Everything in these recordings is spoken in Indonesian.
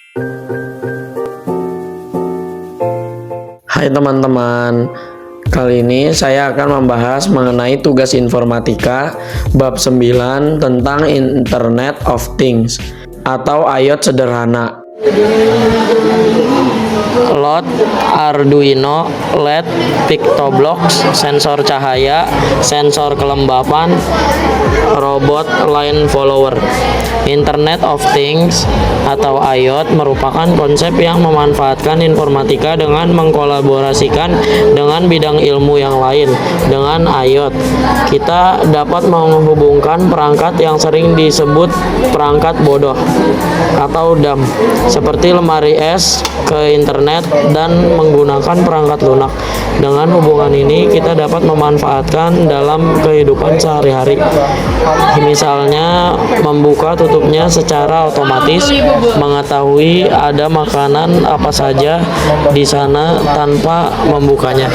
Hai teman-teman, kali ini saya akan membahas mengenai tugas informatika bab 9 tentang Internet of Things atau IoT sederhana. Load, Arduino, LED, Pictoblocks, sensor cahaya, sensor kelembapan, robot line follower. Internet of Things atau IoT merupakan konsep yang memanfaatkan informatika dengan mengkolaborasikan dengan bidang ilmu yang lain. Dengan IoT, kita dapat menghubungkan perangkat yang sering disebut perangkat bodoh atau dumb, seperti lemari es ke internet dan menggunakan perangkat lunak. Dengan hubungan ini, kita dapat memanfaatkan dalam kehidupan sehari-hari. Misalnya, membuka tutupnya secara otomatis, mengetahui ada makanan apa saja di sana tanpa membukanya.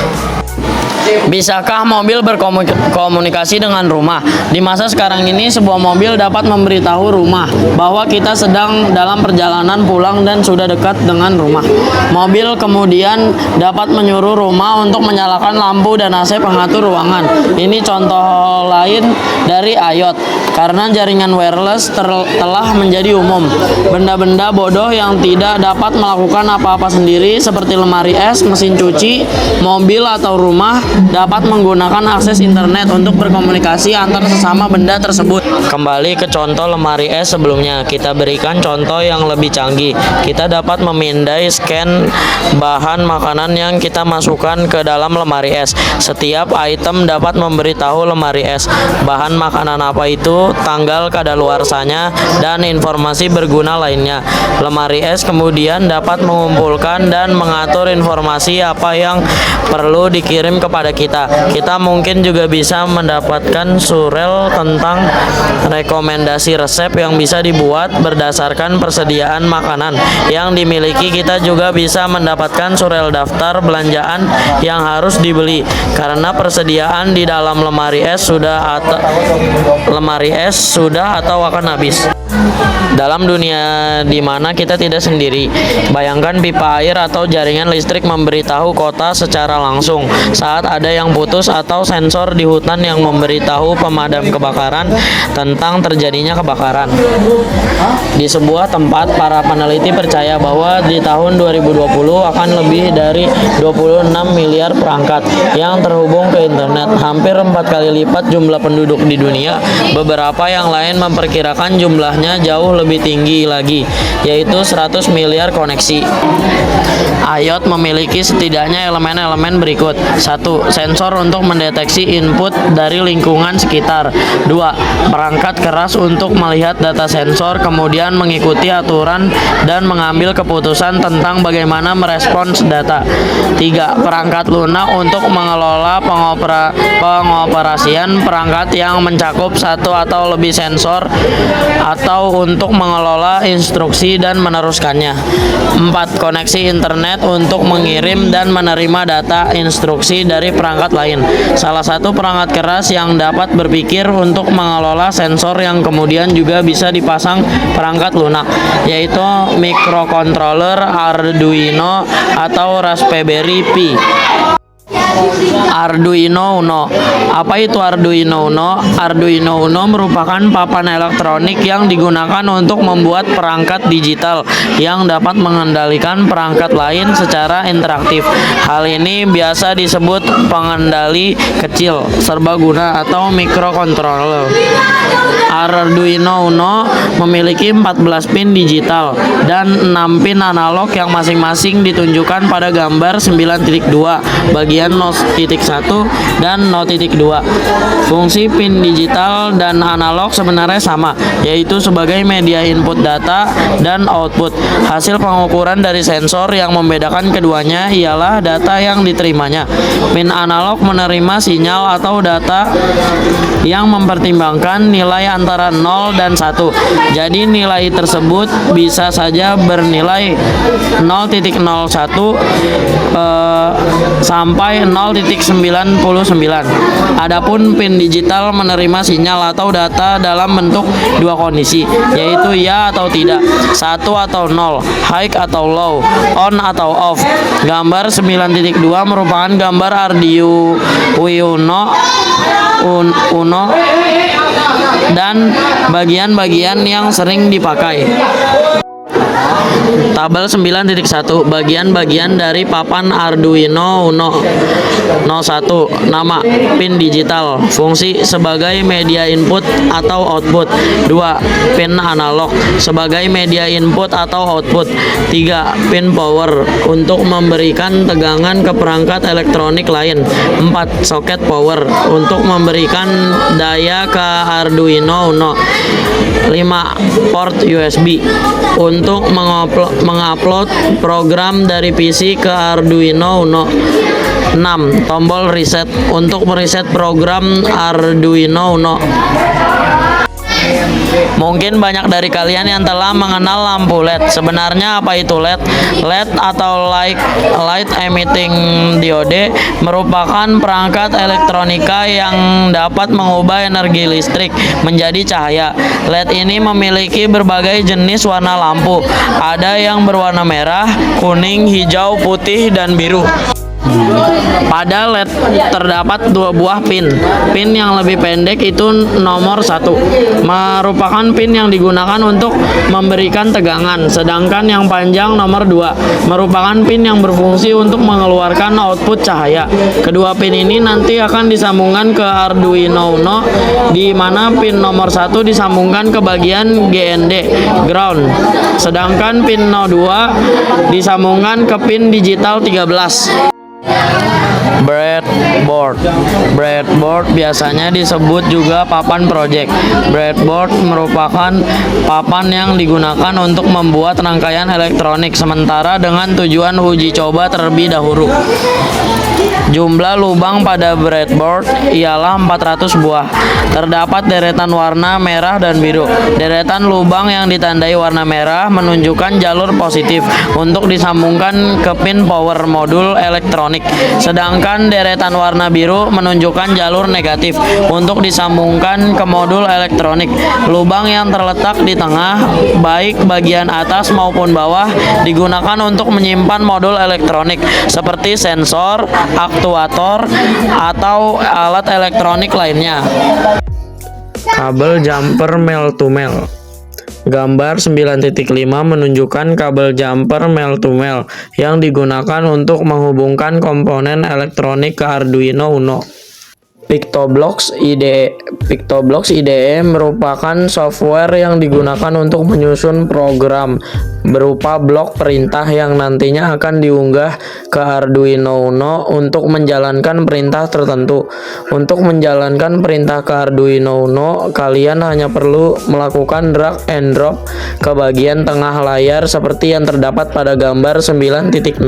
Bisakah mobil berkomunikasi dengan rumah? Di masa sekarang ini, sebuah mobil dapat memberitahu rumah bahwa kita sedang dalam perjalanan pulang dan sudah dekat dengan rumah. Mobil kemudian dapat menyuruh rumah untuk menyalakan lampu dan AC pengatur ruangan. Ini contoh lain dari IoT. Karena jaringan wireless telah menjadi umum, benda-benda bodoh yang tidak dapat melakukan apa-apa sendiri seperti lemari es, mesin cuci, mobil atau rumah dapat menggunakan akses internet untuk berkomunikasi antar sesama benda tersebut. Kembali ke contoh lemari es sebelumnya, kita berikan contoh yang lebih canggih. Kita dapat memindai scan bahan makanan yang kita masukkan ke dalam lemari es. Setiap item dapat memberitahu lemari es bahan makanan apa itu, tanggal kadaluarsanya, dan informasi berguna lainnya. Lemari es kemudian dapat mengumpulkan dan mengatur informasi apa yang perlu dikirim kepada kita. Kita mungkin juga bisa mendapatkan surel tentang rekomendasi resep yang bisa dibuat berdasarkan persediaan makanan yang dimiliki. Kita juga bisa mendapatkan surel daftar belanjaan yang harus dibeli karena persediaan di dalam lemari es sudah atau akan habis. Dalam dunia di mana kita tidak sendiri, bayangkan pipa air atau jaringan listrik memberitahu kota secara langsung saat ada yang putus, atau sensor di hutan yang memberitahu pemadam kebakaran tentang terjadinya kebakaran. Di sebuah tempat, para peneliti percaya bahwa di tahun 2020 akan lebih dari 26 miliar perangkat yang terhubung ke internet, hampir 4 kali lipat jumlah penduduk di dunia. Beberapa yang lain memperkirakan jumlahnya jauh lebih tinggi lagi, yaitu 100 miliar koneksi. IoT memiliki setidaknya elemen-elemen berikut. 1. Sensor untuk mendeteksi input dari lingkungan sekitar. 2. Perangkat keras untuk melihat data sensor, kemudian mengikuti aturan dan mengambil keputusan tentang bagaimana merespons data. 3. Perangkat lunak untuk mengelola pengoperasian perangkat yang mencakup satu atau lebih sensor atau untuk mengelola instruksi dan meneruskannya. 4. Koneksi internet untuk mengirim dan menerima data instruksi dari perangkat lain. Salah satu perangkat keras yang dapat berpikir untuk mengelola sensor yang kemudian juga bisa dipasang perangkat lunak, yaitu microcontroller Arduino atau Raspberry Pi. Arduino Uno. Apa itu Arduino Uno? Arduino Uno merupakan papan elektronik yang digunakan untuk membuat perangkat digital yang dapat mengendalikan perangkat lain secara interaktif. Hal ini biasa disebut pengendali kecil serbaguna atau microcontroller. Arduino Uno memiliki 14 pin digital dan 6 pin analog yang masing-masing ditunjukkan pada gambar 9.2 bagian 0.1 dan 0.2. Fungsi pin digital dan analog sebenarnya sama, yaitu sebagai media input data dan output. Hasil pengukuran dari sensor yang membedakan keduanya ialah data yang diterimanya. Pin analog menerima sinyal atau data yang mempertimbangkan nilai antara 0 dan 1. Jadi nilai tersebut bisa saja bernilai 0.01 sampai 0,1 0.99. Adapun pin digital menerima sinyal atau data dalam bentuk dua kondisi, yaitu ya atau tidak, 1 atau 0, high atau low, on atau off. Gambar 9.2 merupakan gambar Arduino Uno dan bagian-bagian yang sering dipakai. Tabel 9.1 bagian-bagian dari papan Arduino Uno. 01. Nama, pin digital, fungsi sebagai media input atau output. 2. Pin analog sebagai media input atau output. 3. Pin power untuk memberikan tegangan ke perangkat elektronik lain. 4. Soket power untuk memberikan daya ke Arduino Uno. 5. Port USB untuk mengupload program dari PC ke Arduino Uno. 6. Tombol reset untuk mereset program Arduino Uno. Mungkin banyak dari kalian yang telah mengenal lampu LED. Sebenarnya apa itu LED? LED atau light emitting diode merupakan perangkat elektronika yang dapat mengubah energi listrik menjadi cahaya. LED ini memiliki berbagai jenis warna lampu. Ada yang berwarna merah, kuning, hijau, putih, dan biru. Pada LED terdapat dua buah pin. Pin yang lebih pendek itu nomor 1, merupakan pin yang digunakan untuk memberikan tegangan, sedangkan yang panjang nomor 2 merupakan pin yang berfungsi untuk mengeluarkan output cahaya. Kedua pin ini nanti akan disambungkan ke Arduino Uno, di mana pin nomor 1 disambungkan ke bagian GND ground, sedangkan pin 2 disambungkan ke pin digital 13. Breadboard biasanya disebut juga papan project. Breadboard merupakan papan yang digunakan untuk membuat rangkaian elektronik sementara dengan tujuan uji coba terlebih dahulu. Jumlah lubang pada breadboard ialah 400 buah. Terdapat deretan warna merah dan biru. Deretan lubang yang ditandai warna merah menunjukkan jalur positif untuk disambungkan ke pin power modul elektronik. Sedangkan deretan warna biru menunjukkan jalur negatif untuk disambungkan ke modul elektronik. Lubang yang terletak di tengah, baik bagian atas maupun bawah, digunakan untuk menyimpan modul elektronik seperti sensor, aktuator, atau alat elektronik lainnya. Kabel jumper male to male. Gambar 9.5 menunjukkan kabel jumper male to male yang digunakan untuk menghubungkan komponen elektronik ke Arduino Uno. Pictoblox IDE merupakan software yang digunakan untuk menyusun program berupa blok perintah yang nantinya akan diunggah ke Arduino Uno untuk menjalankan perintah tertentu. Untuk menjalankan perintah ke Arduino Uno, kalian hanya perlu melakukan drag and drop ke bagian tengah layar seperti yang terdapat pada gambar 9.6.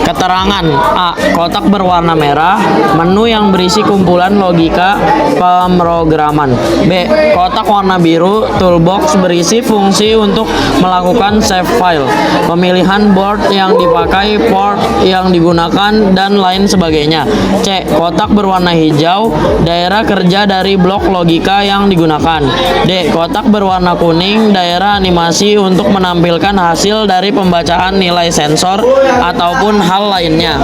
Keterangan: A. Kotak berwarna merah, menu yang berisi kumpulan logika pemrograman. B. Kotak warna biru, toolbox berisi fungsi untuk melakukan save file, pemilihan board yang dipakai, port yang digunakan, dan lain sebagainya. C. Kotak berwarna hijau, daerah kerja dari blok logika yang digunakan. D. Kotak berwarna kuning, daerah animasi untuk menampilkan hasil dari pembacaan nilai sensor ataupun hal lainnya.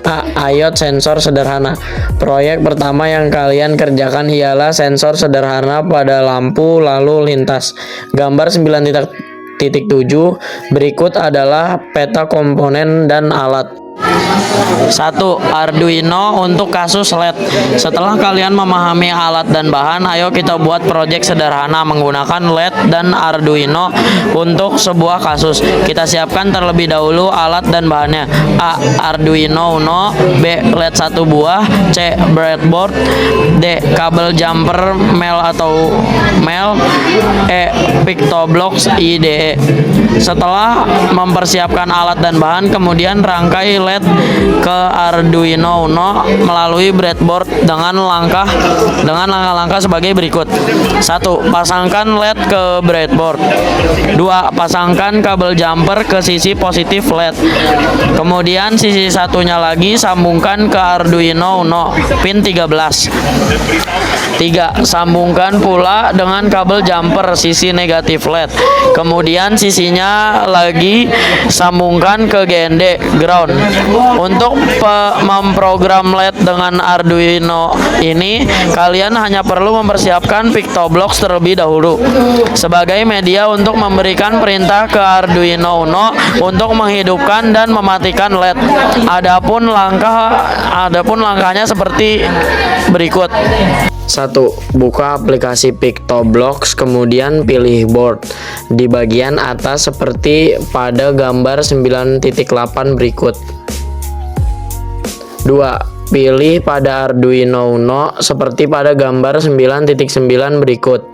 A. IoT sensor sederhana. Proyek pertama yang kalian kerjakan ialah sensor sederhana pada lampu lalu lintas. Gambar 9.7 berikut adalah peta komponen dan alat. 1. Arduino untuk kasus LED. Setelah kalian memahami alat dan bahan, ayo kita buat proyek sederhana menggunakan LED dan Arduino untuk sebuah kasus. Kita siapkan terlebih dahulu alat dan bahannya. A. Arduino Uno. B. LED 1 buah. C. Breadboard. D. Kabel jumper male atau male. E. Pictoblox IDE. Setelah mempersiapkan alat dan bahan, kemudian rangkai LED LED ke Arduino Uno melalui breadboard dengan langkah-langkah sebagai berikut. 1. Pasangkan LED ke breadboard. 2. Pasangkan kabel jumper ke sisi positif LED. Kemudian sisi satunya lagi sambungkan ke Arduino Uno pin 13. 3. Sambungkan pula dengan kabel jumper sisi negatif LED. Kemudian sisinya lagi sambungkan ke GND ground. Untuk memprogram LED dengan Arduino ini, kalian hanya perlu mempersiapkan PictoBlox terlebih dahulu sebagai media untuk memberikan perintah ke Arduino Uno untuk menghidupkan dan mematikan LED. Adapun langkahnya seperti berikut. 1. Buka aplikasi PictoBlox, kemudian pilih board di bagian atas seperti pada gambar 9.8 berikut. 2. Pilih pada Arduino Uno seperti pada gambar 9.9 berikut.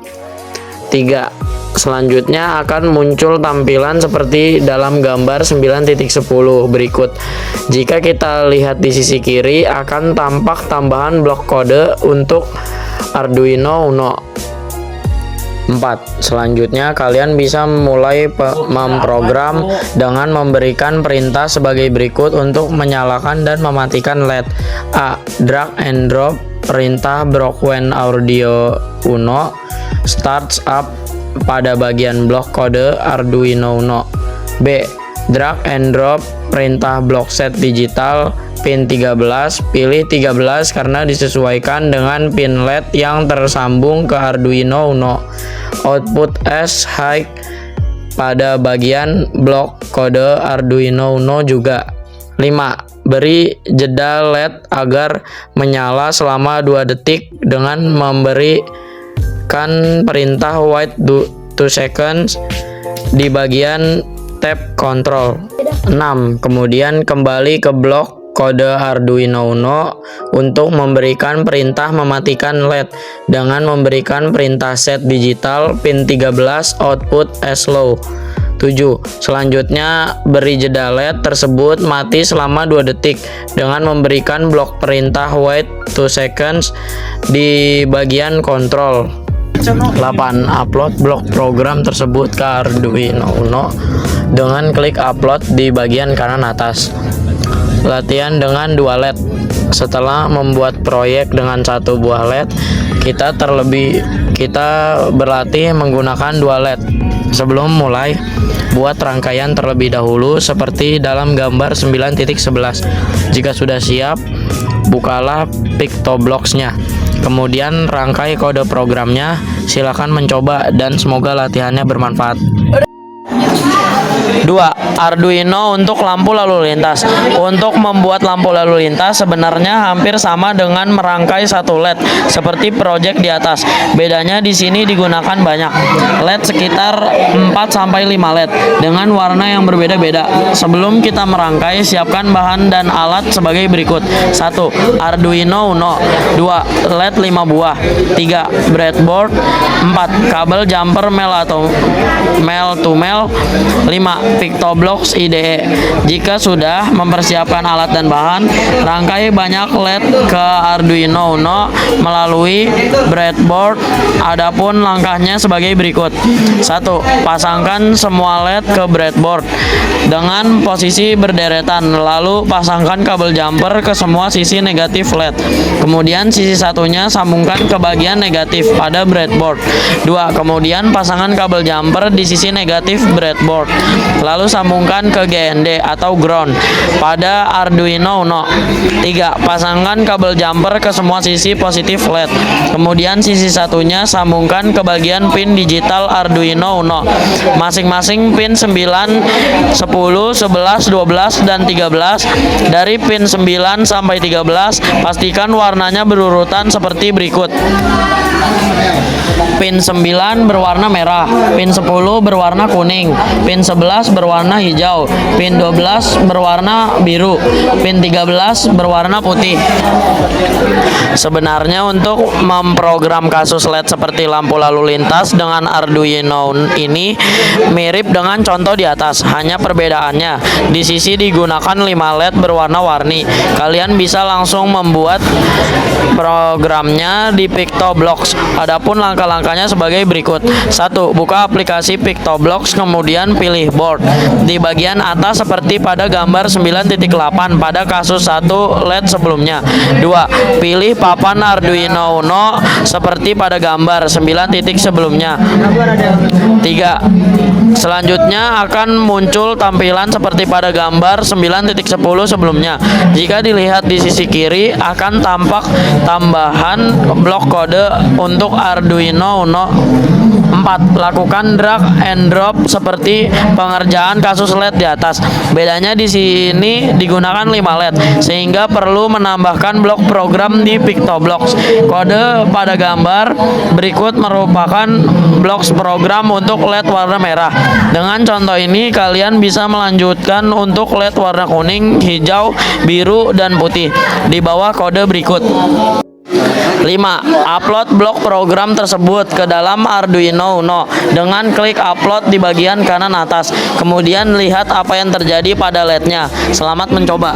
3. Selanjutnya akan muncul tampilan seperti dalam gambar 9.10 berikut. Jika kita lihat di sisi kiri, akan tampak tambahan blok kode untuk Arduino Uno. 4. Selanjutnya kalian bisa mulai memprogram dengan memberikan perintah sebagai berikut untuk menyalakan dan mematikan LED. A. Drag and drop perintah broke when Arduino Uno starts up pada bagian blok kode Arduino Uno. B. Drag and drop perintah block set digital pin 13. Pilih 13 karena disesuaikan dengan pin LED yang tersambung ke Arduino Uno. Output as high pada bagian blok kode Arduino Uno juga. 5. Beri jeda LED agar menyala selama 2 detik dengan memberikan perintah wait 2 seconds di bagian tab control. 6. Kemudian kembali ke blok kode Arduino Uno untuk memberikan perintah mematikan LED dengan memberikan perintah set digital pin 13 output as low. 7. Selanjutnya beri jeda LED tersebut mati selama 2 detik dengan memberikan blok perintah wait 2 seconds di bagian kontrol. 8. Upload blok program tersebut ke Arduino Uno dengan klik upload di bagian kanan atas. Latihan dengan 2 LED. Setelah membuat proyek dengan 1 buah LED, kita berlatih menggunakan 2 LED. Sebelum mulai, buat rangkaian terlebih dahulu seperti dalam gambar 9.11. Jika sudah siap, bukalah PictoBlox-nya. Kemudian rangkai kode programnya. Silakan mencoba dan semoga latihannya bermanfaat. 2. Arduino untuk lampu lalu lintas. Untuk membuat lampu lalu lintas sebenarnya hampir sama dengan merangkai 1 LED seperti project di atas. Bedanya di sini digunakan banyak LED, sekitar 4-5 LED dengan warna yang berbeda-beda. Sebelum kita merangkai, siapkan bahan dan alat sebagai berikut. 1. Arduino Uno. 2. LED 5 buah. 3. Breadboard. 4. Kabel jumper male atau male to male. 5. PictoBlox IDE. Jika sudah mempersiapkan alat dan bahan, rangkai banyak LED ke Arduino Uno melalui breadboard. Adapun langkahnya sebagai berikut. 1. Pasangkan semua LED ke breadboard dengan posisi berderetan, lalu pasangkan kabel jumper ke semua sisi negatif LED. Kemudian sisi satunya sambungkan ke bagian negatif pada breadboard. 2. Kemudian pasangkan kabel jumper di sisi negatif breadboard, lalu sambungkan ke GND atau ground pada Arduino Uno. 3. Pasangkan kabel jumper ke semua sisi positif LED. Kemudian sisi satunya sambungkan ke bagian pin digital Arduino Uno. Masing-masing pin 9, 10, 11, 12, dan 13. Dari pin 9 sampai 13, pastikan warnanya berurutan seperti berikut. Pin 9 berwarna merah, pin 10 berwarna kuning, pin 11 11 berwarna hijau, pin 12 berwarna biru, pin 13 berwarna putih. Sebenarnya untuk memprogram kasus LED seperti lampu lalu lintas dengan Arduino ini mirip dengan contoh di atas, hanya perbedaannya di sisi digunakan 5 LED berwarna-warni. Kalian bisa langsung membuat programnya di PictoBlox. Adapun langkah-langkahnya sebagai berikut. 1. Buka aplikasi PictoBlox, kemudian pilih board. Di bagian atas seperti pada gambar 9.8 pada kasus 1 LED sebelumnya. 2. Pilih papan Arduino Uno seperti pada gambar 9 titik sebelumnya. 3. Selanjutnya akan muncul tampilan seperti pada gambar 9.10 sebelumnya. Jika dilihat di sisi kiri akan tampak tambahan blok kode untuk Arduino Uno. 4. Lakukan drag and drop seperti pengerjaan kasus LED di atas. Bedanya di sini digunakan 5 LED sehingga perlu menambahkan blok program di PictoBlox. Kode pada gambar berikut merupakan blok program untuk LED warna merah. Dengan contoh ini kalian bisa melanjutkan untuk LED warna kuning, hijau, biru, dan putih di bawah kode berikut. 5. Upload blok program tersebut ke dalam Arduino Uno dengan klik upload di bagian kanan atas. Kemudian lihat apa yang terjadi pada LED-nya. Selamat mencoba.